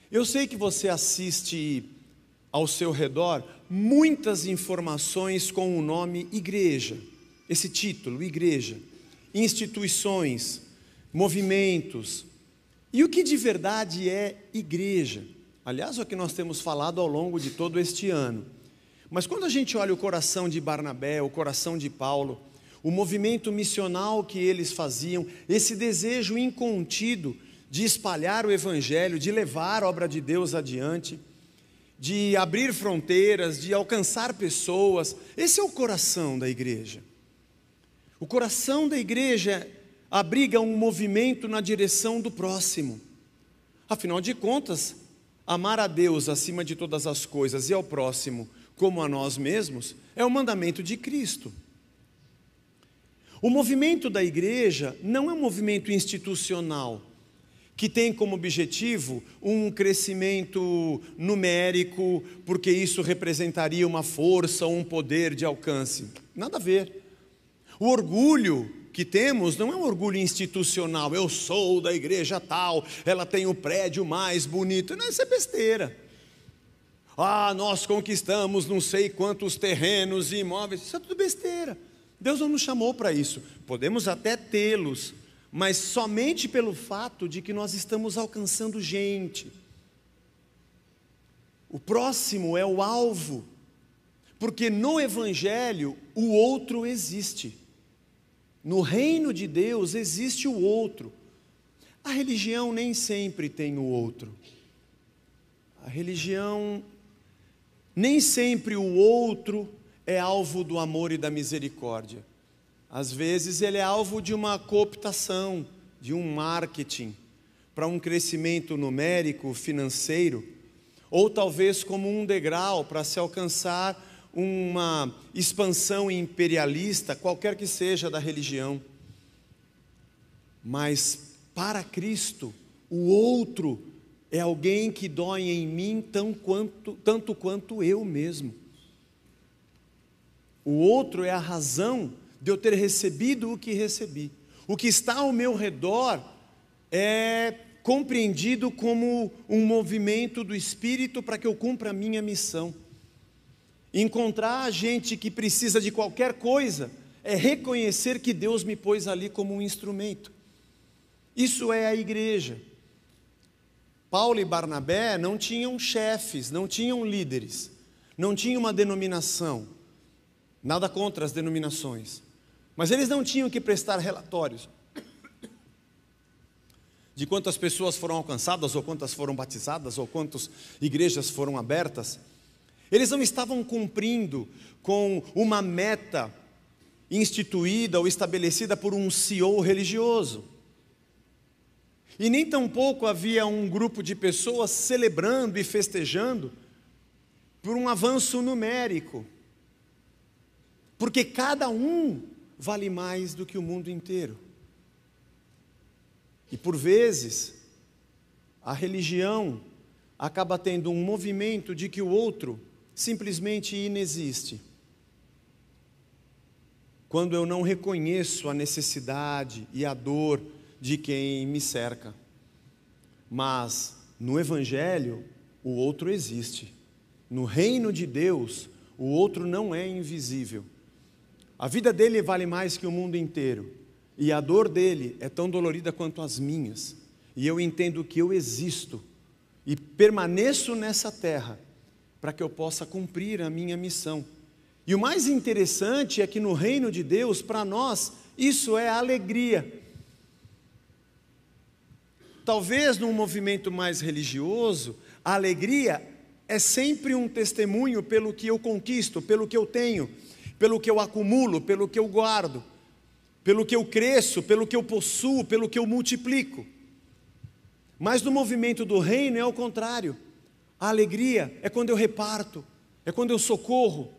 Eu sei que você assiste ao seu redor muitas informações com o nome igreja, esse título, igreja, instituições, movimentos. E o que de verdade é igreja? Aliás, é o que nós temos falado ao longo de todo este ano. Mas quando a gente olha o coração de Barnabé, o coração de Paulo, o movimento missional que eles faziam, esse desejo incontido de espalhar o evangelho, de levar a obra de Deus adiante, de abrir fronteiras, de alcançar pessoas, esse é o coração da igreja. O coração da igreja abriga um movimento na direção do próximo. Afinal de contas, amar a Deus acima de todas as coisas e ao próximo como a nós mesmos é o mandamento de Cristo. O movimento da igreja não é um movimento institucional, que tem como objetivo um crescimento numérico, porque isso representaria uma força, um poder de alcance. Nada a ver. O orgulho que temos não é um orgulho institucional, eu sou da igreja tal, ela tem o prédio mais bonito. Não, isso é besteira. Nós conquistamos não sei quantos terrenos e imóveis, isso é tudo besteira. Deus não nos chamou para isso. Podemos até tê-los, mas somente pelo fato de que nós estamos alcançando gente. O próximo é o alvo, porque no evangelho o outro existe. No reino de Deus existe o outro. A religião nem sempre tem o outro. A religião, nem sempre o outro é alvo do amor e da misericórdia. Às vezes ele é alvo de uma cooptação, de um marketing, para um crescimento numérico, financeiro, ou talvez como um degrau para se alcançar uma expansão imperialista, qualquer que seja da religião. Mas para Cristo, o outro é alguém que dói em mim tanto quanto eu mesmo. O outro é a razão de eu ter recebido o que recebi. O que está ao meu redor é compreendido como um movimento do Espírito para que eu cumpra a minha missão. Encontrar gente que precisa de qualquer coisa é reconhecer que Deus me pôs ali como um instrumento. Isso é a igreja. Paulo e Barnabé não tinham chefes, não tinham líderes, não tinham uma denominação. Nada contra as denominações, mas eles não tinham que prestar relatórios de quantas pessoas foram alcançadas, ou quantas foram batizadas, ou quantas igrejas foram abertas. Eles não estavam cumprindo com uma meta instituída ou estabelecida por um CEO religioso. E nem tampouco havia um grupo de pessoas celebrando e festejando por um avanço numérico. Porque cada um vale mais do que o mundo inteiro. E por vezes, a religião acaba tendo um movimento de que o outro simplesmente inexiste. Quando eu não reconheço a necessidade e a dor de quem me cerca. Mas no Evangelho, o outro existe. No reino de Deus, o outro não é invisível. A vida dele vale mais que o mundo inteiro, e a dor dele é tão dolorida quanto as minhas, e eu entendo que eu existo, e permaneço nessa terra, para que eu possa cumprir a minha missão. E o mais interessante é que no reino de Deus, para nós, isso é alegria. Talvez num movimento mais religioso, a alegria é sempre um testemunho pelo que eu conquisto, pelo que eu tenho, pelo que eu acumulo, pelo que eu guardo, pelo que eu cresço, pelo que eu possuo, pelo que eu multiplico. Mas no movimento do reino é ao contrário. A alegria é quando eu reparto, é quando eu socorro,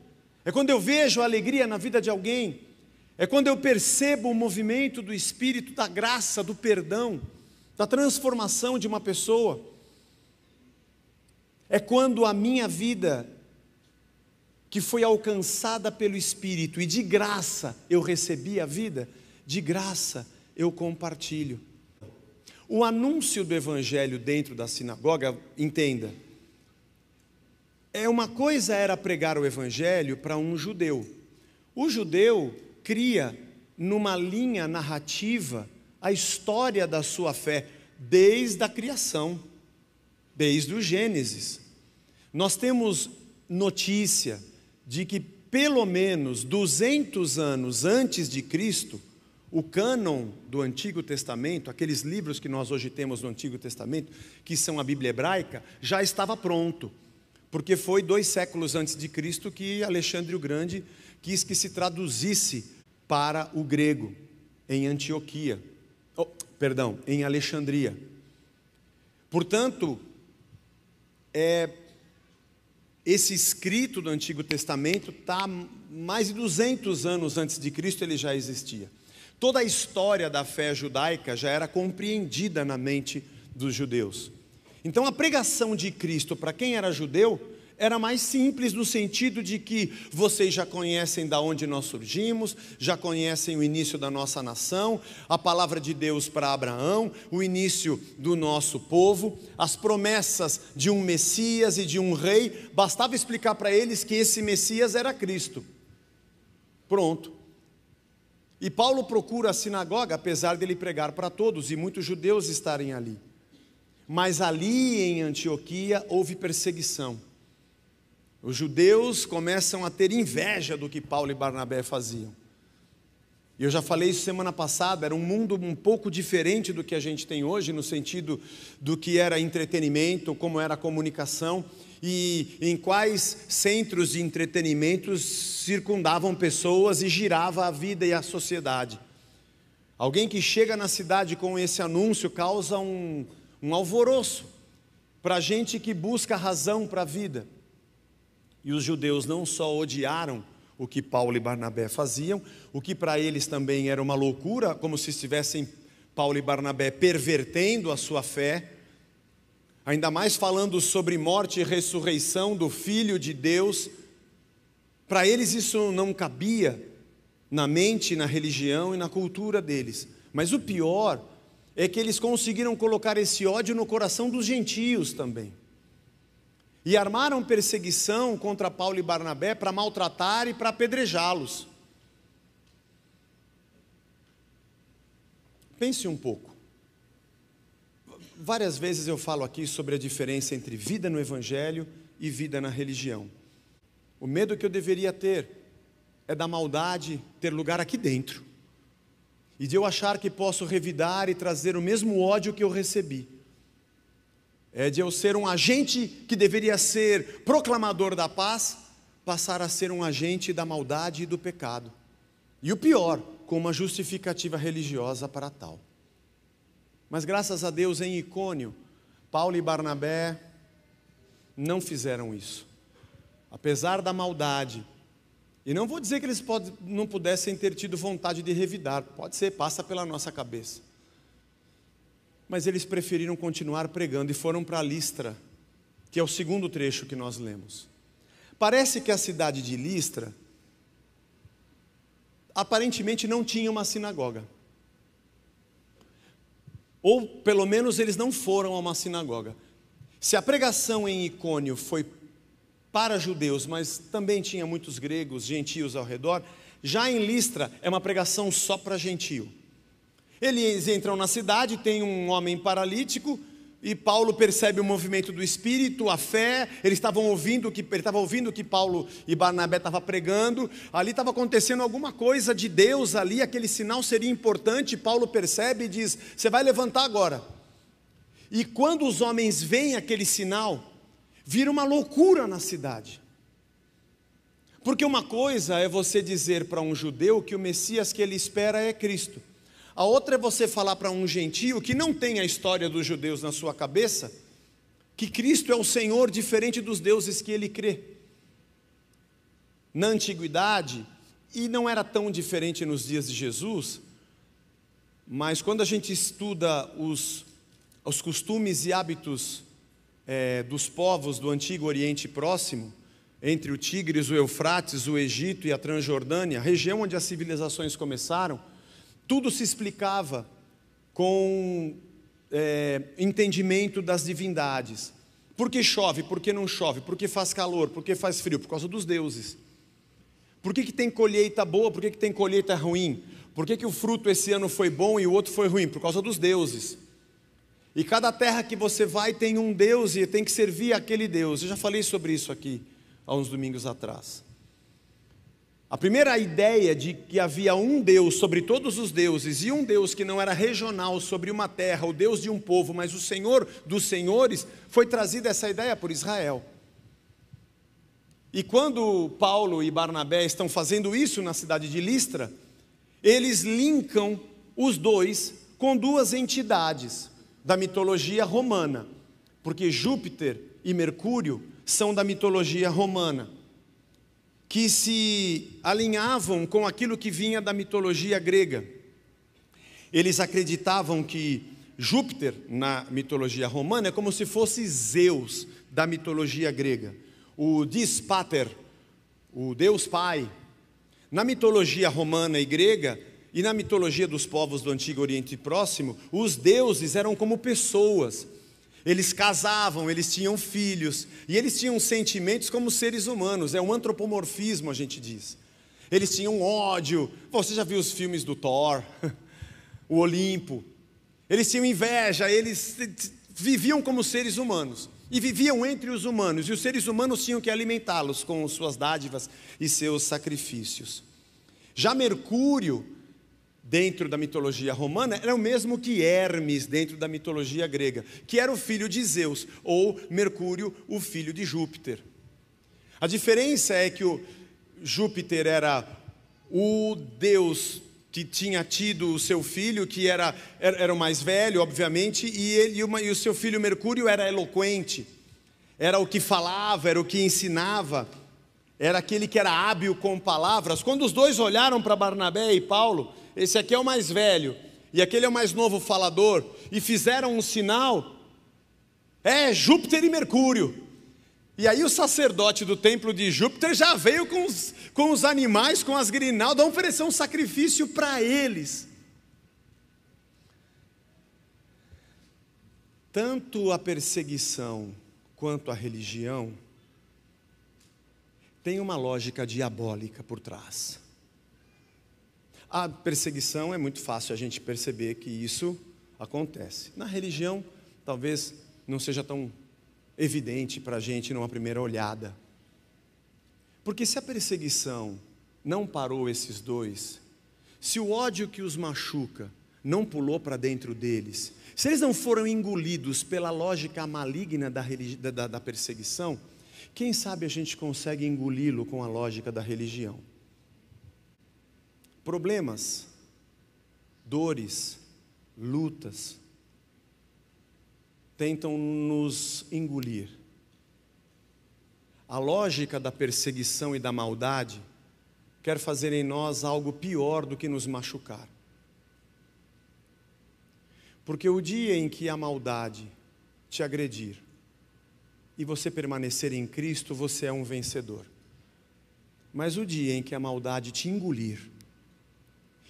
é quando eu vejo a alegria na vida de alguém, é quando eu percebo o movimento do Espírito, da graça, do perdão, da transformação de uma pessoa. É quando a minha vida, que foi alcançada pelo Espírito, e de graça eu recebi a vida, de graça eu compartilho. O anúncio do evangelho dentro da sinagoga, entenda, uma coisa era pregar o evangelho para um judeu. O judeu cria numa linha narrativa a história da sua fé desde a criação, desde o Gênesis. Nós temos notícia de que pelo menos 200 anos antes de Cristo, o cânon do Antigo Testamento, aqueles livros que nós hoje temos no Antigo Testamento, que são a Bíblia hebraica, já estava pronto, porque foi 2 séculos antes de Cristo que Alexandre o Grande quis que se traduzisse para o grego, em Antioquia, em Alexandria. Portanto, esse escrito do Antigo Testamento está mais de 200 anos antes de Cristo, ele já existia. Toda a história da fé judaica já era compreendida na mente dos judeus. Então a pregação de Cristo para quem era judeu era mais simples no sentido de que vocês já conhecem da onde nós surgimos, já conhecem o início da nossa nação, a palavra de Deus para Abraão, o início do nosso povo, as promessas de um Messias e de um rei, bastava explicar para eles que esse Messias era Cristo. Pronto. E Paulo procura a sinagoga, apesar dele pregar para todos, e muitos judeus estarem ali. Mas ali em Antioquia houve perseguição. Os judeus começam a ter inveja do que Paulo e Barnabé faziam. E eu já falei isso semana passada, era um mundo um pouco diferente do que a gente tem hoje, no sentido do que era entretenimento, como era a comunicação, e em quais centros de entretenimento circundavam pessoas e girava a vida e a sociedade. Alguém que chega na cidade com esse anúncio causa um alvoroço para gente que busca razão para a vida. E os judeus não só odiaram o que Paulo e Barnabé faziam, o que para eles também era uma loucura, como se estivessem Paulo e Barnabé pervertendo a sua fé, ainda mais falando sobre morte e ressurreição do Filho de Deus. Para eles isso não cabia na mente, na religião e na cultura deles. Mas o pior é que eles conseguiram colocar esse ódio no coração dos gentios também. E armaram perseguição contra Paulo e Barnabé para maltratar e para apedrejá-los. Pense um pouco. Várias vezes eu falo aqui sobre a diferença entre vida no Evangelho e vida na religião. O medo que eu deveria ter é da maldade ter lugar aqui dentro. E de eu achar que posso revidar e trazer o mesmo ódio que eu recebi. É de eu ser um agente que deveria ser proclamador da paz, passar a ser um agente da maldade e do pecado. E o pior, com uma justificativa religiosa para tal. Mas graças a Deus em Icônio, Paulo e Barnabé não fizeram isso. Apesar da maldade, e não vou dizer que eles não pudessem ter tido vontade de revidar, pode ser, passa pela nossa cabeça. Mas eles preferiram continuar pregando e foram para Listra, que é o segundo trecho que nós lemos. Parece que a cidade de Listra, aparentemente não tinha uma sinagoga. Ou pelo menos eles não foram a uma sinagoga. Se a pregação em Icônio foi para judeus, mas também tinha muitos gregos, gentios ao redor, já em Listra é uma pregação só para gentio. Eles entram na cidade, tem um homem paralítico, e Paulo percebe o movimento do Espírito, a fé. Ele estava ouvindo o que Paulo e Barnabé estavam pregando. Ali estava acontecendo alguma coisa de Deus ali, aquele sinal seria importante. Paulo percebe e diz: você vai levantar agora. E quando os homens veem aquele sinal, vira uma loucura na cidade. Porque uma coisa é você dizer para um judeu que o Messias que ele espera é Cristo. A outra é você falar para um gentio que não tem a história dos judeus na sua cabeça, que Cristo é o Senhor diferente dos deuses que ele crê. Na antiguidade, e não era tão diferente nos dias de Jesus, mas quando a gente estuda os costumes e hábitos dos povos do antigo Oriente Próximo, entre o Tigres, o Eufrates, o Egito e a Transjordânia, região onde as civilizações começaram, tudo se explicava com entendimento das divindades. Por que chove? Por que não chove? Por que faz calor? Por que faz frio? Por causa dos deuses. Por que tem colheita boa? Por que tem colheita ruim? Por que o fruto esse ano foi bom e o outro foi ruim? Por causa dos deuses. E cada terra que você vai tem um Deus e tem que servir aquele Deus. Eu já falei sobre isso aqui há uns domingos atrás. A primeira ideia de que havia um Deus sobre todos os deuses e um Deus que não era regional sobre uma terra, o Deus de um povo, mas o Senhor dos senhores, foi trazida essa ideia por Israel. E quando Paulo e Barnabé estão fazendo isso na cidade de Listra, eles linkam os dois com duas entidades da mitologia romana, porque Júpiter e Mercúrio são da mitologia romana, que se alinhavam com aquilo que vinha da mitologia grega. Eles acreditavam que Júpiter, na mitologia romana, é como se fosse Zeus, da mitologia grega. O Dis Pater, o Deus Pai. Na mitologia romana e grega, e na mitologia dos povos do Antigo Oriente Próximo, os deuses eram como pessoas. Eles casavam, eles tinham filhos, e eles tinham sentimentos como seres humanos, é um antropomorfismo, a gente diz. Eles tinham ódio. Você já viu os filmes do Thor, o Olimpo? Eles tinham inveja, eles viviam como seres humanos, e viviam entre os humanos, e os seres humanos tinham que alimentá-los com suas dádivas e seus sacrifícios. Já Mercúrio, dentro da mitologia romana, era o mesmo que Hermes dentro da mitologia grega, que era o filho de Zeus, ou Mercúrio, o filho de Júpiter. A diferença é que o Júpiter era o deus que tinha tido o seu filho, que era o mais velho, obviamente, e o seu filho Mercúrio era eloquente, era o que falava, era o que ensinava, era aquele que era hábil com palavras. Quando os dois olharam para Barnabé e Paulo, esse aqui é o mais velho, e aquele é o mais novo falador, e fizeram um sinal, Júpiter e Mercúrio. E aí o sacerdote do templo de Júpiter já veio com os animais, com as grinaldas, oferecer um sacrifício para eles. Tanto a perseguição quanto a religião tem uma lógica diabólica por trás. A perseguição é muito fácil a gente perceber que isso acontece. Na religião, talvez não seja tão evidente para a gente numa primeira olhada. Porque se a perseguição não parou esses dois, se o ódio que os machuca não pulou para dentro deles, se eles não foram engolidos pela lógica maligna da perseguição, quem sabe a gente consegue engoli-lo com a lógica da religião. Problemas, dores, lutas, tentam nos engolir. A lógica da perseguição e da maldade quer fazer em nós algo pior do que nos machucar. Porque o dia em que a maldade te agredir e você permanecer em Cristo, você é um vencedor. Mas o dia em que a maldade te engolir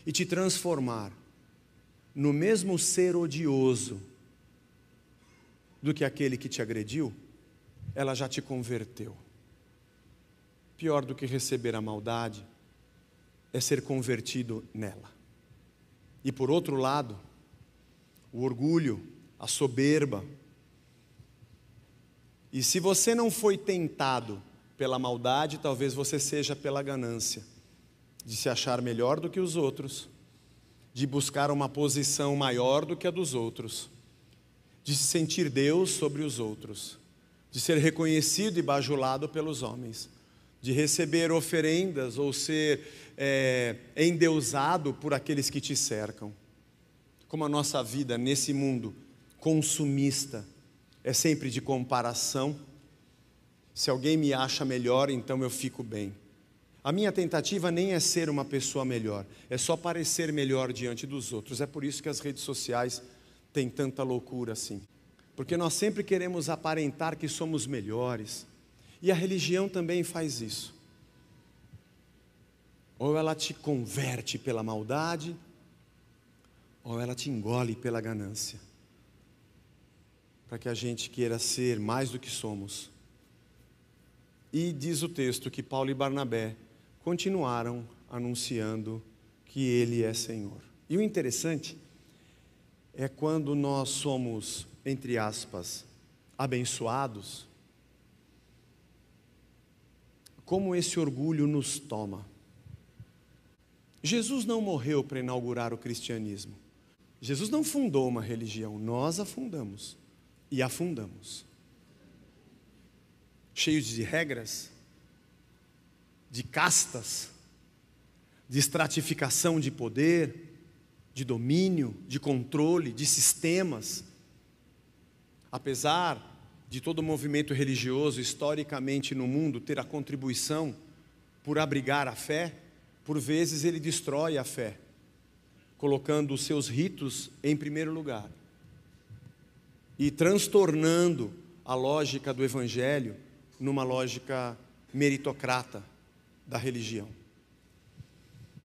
e te transformar no mesmo ser odioso do que aquele que te agrediu, ela já te converteu. Pior do que receber a maldade é ser convertido nela. E por outro lado, o orgulho, a soberba. E se você não foi tentado pela maldade, talvez você seja pela ganância, de se achar melhor do que os outros, de buscar uma posição maior do que a dos outros, de se sentir Deus sobre os outros, de ser reconhecido e bajulado pelos homens, de receber oferendas ou ser endeusado por aqueles que te cercam. Como a nossa vida nesse mundo consumista é sempre de comparação, se alguém me acha melhor, então eu fico bem. A minha tentativa nem é ser uma pessoa melhor, é só parecer melhor diante dos outros. É por isso que as redes sociais têm tanta loucura assim. Porque nós sempre queremos aparentar que somos melhores. E a religião também faz isso. Ou ela te converte pela maldade, ou ela te engole pela ganância. para que a gente queira ser mais do que somos. E diz o texto que Paulo e Barnabé continuaram anunciando que Ele é Senhor. E o interessante é quando nós somos, entre aspas, abençoados, como esse orgulho nos toma. Jesus não morreu para inaugurar o cristianismo. Jesus não fundou uma religião, nós a fundamos e afundamos. Cheios de regras, de castas, de estratificação de poder, de domínio, de controle, de sistemas. Apesar de todo o movimento religioso historicamente no mundo ter a contribuição por abrigar a fé, por vezes ele destrói a fé, colocando os seus ritos em primeiro lugar e transtornando a lógica do evangelho numa lógica meritocrata da religião.